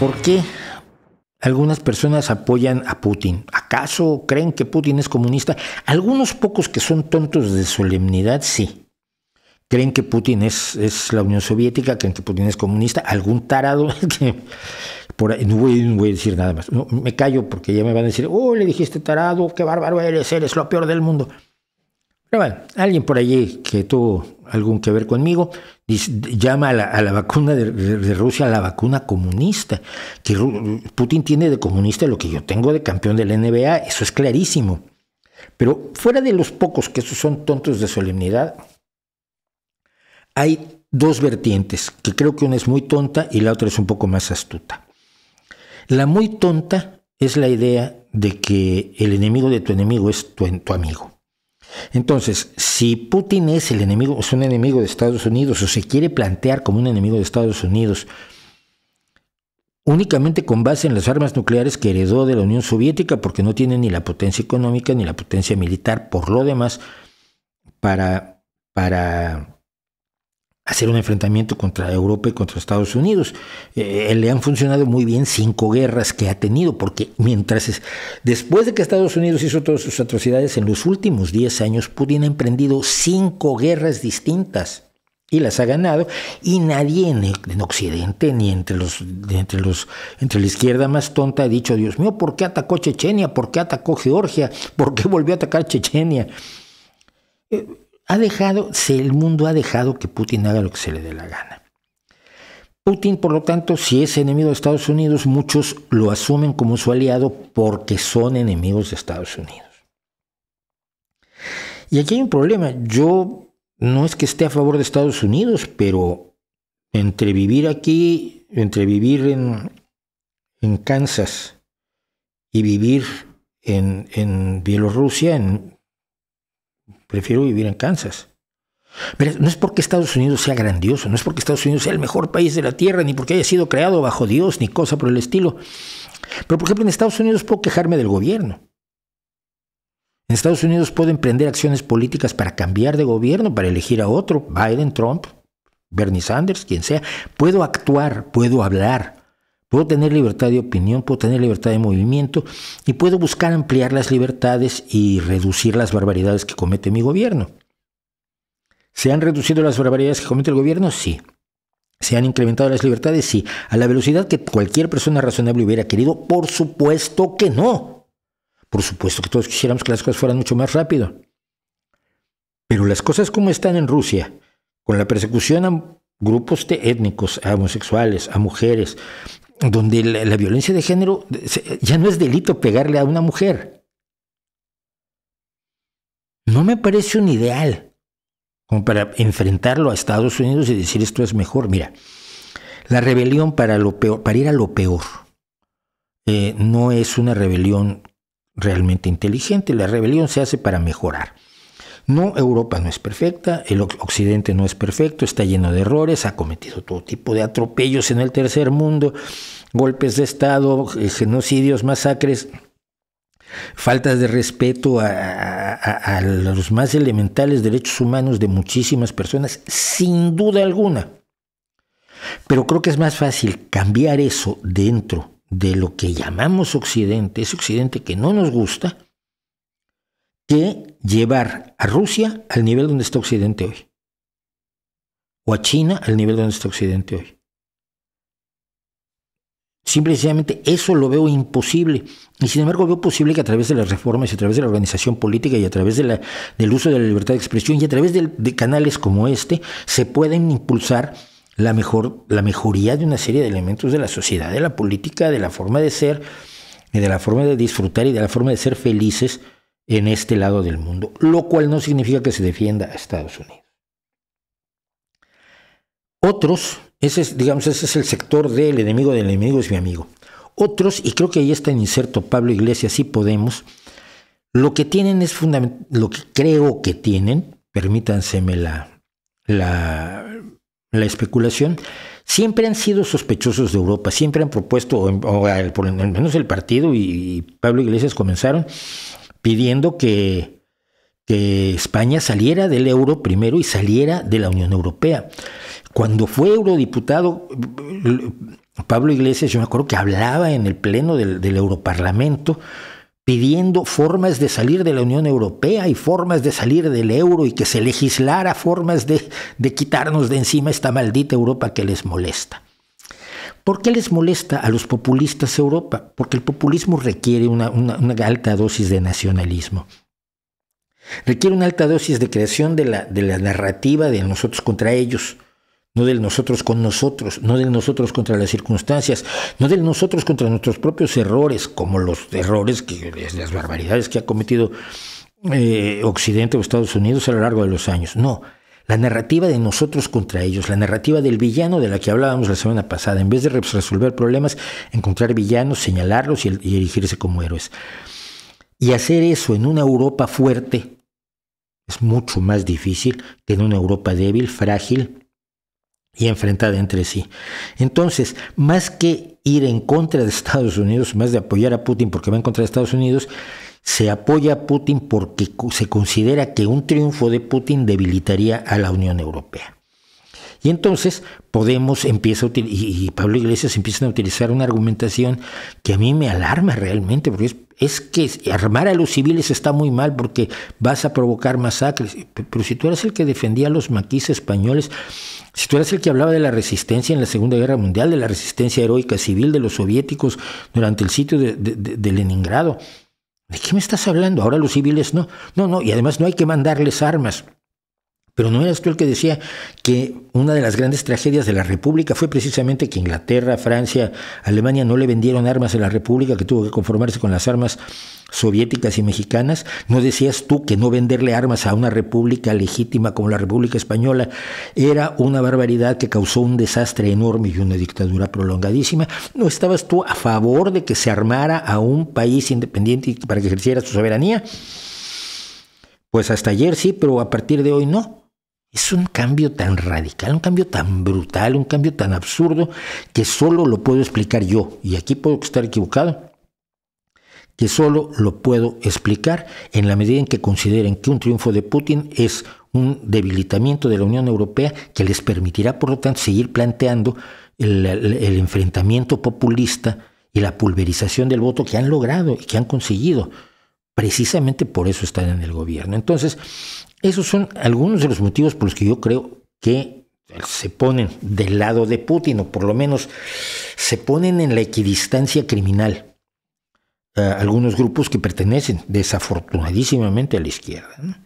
¿Por qué algunas personas apoyan a Putin? ¿Acaso creen que Putin es comunista? Algunos pocos que son tontos de solemnidad, sí. Creen que Putin es la Unión Soviética, creen que Putin es comunista. Algún tarado que por ahí, no voy a decir nada más. No, me callo porque ya me van a decir, le dijiste tarado, qué bárbaro eres lo peor del mundo. Pero bueno, alguien por allí que tuvo algún que ver conmigo llama a la vacuna de Rusia la vacuna comunista. Que Putin tiene de comunista lo que yo tengo de campeón de la NBA, eso es clarísimo. Pero fuera de los pocos que esos son tontos de solemnidad, hay dos vertientes, que creo que una es muy tonta y la otra es un poco más astuta. La muy tonta es la idea de que el enemigo de tu enemigo es tu amigo. Entonces, si Putin es un enemigo de Estados Unidos, o se quiere plantear como un enemigo de Estados Unidos, únicamente con base en las armas nucleares que heredó de la Unión Soviética, porque no tiene ni la potencia económica ni la potencia militar, por lo demás, para hacer un enfrentamiento contra Europa y contra Estados Unidos. Le han funcionado muy bien 5 guerras que ha tenido, porque después de que Estados Unidos hizo todas sus atrocidades, en los últimos 10 años Putin ha emprendido 5 guerras distintas y las ha ganado, y nadie en Occidente ni entre la izquierda más tonta ha dicho, Dios mío, ¿por qué atacó Chechenia? ¿Por qué atacó Georgia? ¿Por qué volvió a atacar Chechenia? El mundo ha dejado que Putin haga lo que se le dé la gana. Putin, por lo tanto, si es enemigo de Estados Unidos, muchos lo asumen como su aliado porque son enemigos de Estados Unidos. Y aquí hay un problema. Yo no es que esté a favor de Estados Unidos, pero entre vivir en Kansas y vivir en Bielorrusia, prefiero vivir en Kansas. Pero no es porque Estados Unidos sea grandioso, no es porque Estados Unidos sea el mejor país de la Tierra, ni porque haya sido creado bajo Dios, ni cosa por el estilo. Pero, por ejemplo, en Estados Unidos puedo quejarme del gobierno. En Estados Unidos puedo emprender acciones políticas para cambiar de gobierno, para elegir a otro, Biden, Trump, Bernie Sanders, quien sea. Puedo actuar, puedo hablar. Puedo tener libertad de opinión, puedo tener libertad de movimiento y puedo buscar ampliar las libertades y reducir las barbaridades que comete mi gobierno. ¿Se han reducido las barbaridades que comete el gobierno? Sí. ¿Se han incrementado las libertades? Sí. ¿A la velocidad que cualquier persona razonable hubiera querido? Por supuesto que no. Por supuesto que todos quisiéramos que las cosas fueran mucho más rápido. Pero las cosas como están en Rusia, con la persecución a grupos étnicos, a homosexuales, a mujeres, donde la violencia de género ya no es delito pegarle a una mujer. No me parece un ideal como para enfrentarlo a Estados Unidos y decir esto es mejor. Mira, la rebelión para ir a lo peor, no es una rebelión realmente inteligente. La rebelión se hace para mejorar. No, Europa no es perfecta, el Occidente no es perfecto, está lleno de errores, ha cometido todo tipo de atropellos en el tercer mundo, golpes de Estado, genocidios, masacres, faltas de respeto a los más elementales derechos humanos de muchísimas personas, sin duda alguna. Pero creo que es más fácil cambiar eso dentro de lo que llamamos Occidente, ese Occidente que no nos gusta, que llevar a Rusia al nivel donde está Occidente hoy. O a China al nivel donde está Occidente hoy. Simple y sencillamente eso lo veo imposible. Y sin embargo veo posible que a través de las reformas y a través de la organización política y a través del uso de la libertad de expresión y a través de canales como este se pueden impulsar la mejoría de una serie de elementos de la sociedad, de la política, de la forma de ser, y de la forma de disfrutar y de la forma de ser felices en este lado del mundo, lo cual no significa que se defienda a Estados Unidos. Otros, ese es el sector del enemigo es mi amigo. Otros, y creo que ahí está en inserto Pablo Iglesias y Podemos, lo que tienen es lo que creo que tienen, permítanseme la especulación, siempre han sido sospechosos de Europa, siempre han propuesto, o por lo menos el partido y Pablo Iglesias comenzaron pidiendo que España saliera del euro primero y saliera de la Unión Europea. Cuando fue eurodiputado, Pablo Iglesias, yo me acuerdo que hablaba en el pleno del Europarlamento pidiendo formas de salir de la Unión Europea y formas de salir del euro y que se legislara formas de quitarnos de encima esta maldita Europa que les molesta. ¿Por qué les molesta a los populistas Europa? Porque el populismo requiere una alta dosis de nacionalismo. Requiere una alta dosis de creación de la narrativa de nosotros contra ellos, no del nosotros con nosotros, no del nosotros contra las circunstancias, no del nosotros contra nuestros propios errores, como los errores, las barbaridades que ha cometido Occidente o Estados Unidos a lo largo de los años. No, la narrativa de nosotros contra ellos, la narrativa del villano de la que hablábamos la semana pasada. En vez de resolver problemas, encontrar villanos, señalarlos y erigirse como héroes. Y hacer eso en una Europa fuerte es mucho más difícil que en una Europa débil, frágil y enfrentada entre sí. Entonces, más que ir en contra de Estados Unidos, más de apoyar a Putin porque va en contra de Estados Unidos, se apoya a Putin porque se considera que un triunfo de Putin debilitaría a la Unión Europea. Y entonces Podemos empieza a y Pablo Iglesias empiezan a utilizar una argumentación que a mí me alarma realmente, porque es que armar a los civiles está muy mal porque vas a provocar masacres. Pero si tú eras el que defendía a los maquis españoles, si tú eras el que hablaba de la resistencia en la Segunda Guerra Mundial, de la resistencia heroica civil de los soviéticos durante el sitio de Leningrado, ¿de qué me estás hablando? Ahora los civiles no. No, y además no hay que mandarles armas. Pero ¿no eras tú el que decía que una de las grandes tragedias de la República fue precisamente que Inglaterra, Francia, Alemania no le vendieron armas a la República, que tuvo que conformarse con las armas soviéticas y mexicanas? ¿No decías tú que no venderle armas a una república legítima como la República Española era una barbaridad que causó un desastre enorme y una dictadura prolongadísima? ¿No estabas tú a favor de que se armara a un país independiente para que ejerciera su soberanía? Pues hasta ayer sí, pero a partir de hoy no. Es un cambio tan radical, un cambio tan brutal, un cambio tan absurdo que solo lo puedo explicar yo. Y aquí puedo estar equivocado, que solo lo puedo explicar en la medida en que consideren que un triunfo de Putin es un debilitamiento de la Unión Europea que les permitirá, por lo tanto, seguir planteando el enfrentamiento populista y la pulverización del voto que han logrado y que han conseguido. Precisamente por eso están en el gobierno. Entonces, esos son algunos de los motivos por los que yo creo que se ponen del lado de Putin, o por lo menos se ponen en la equidistancia criminal algunos grupos que pertenecen desafortunadísimamente a la izquierda, ¿no?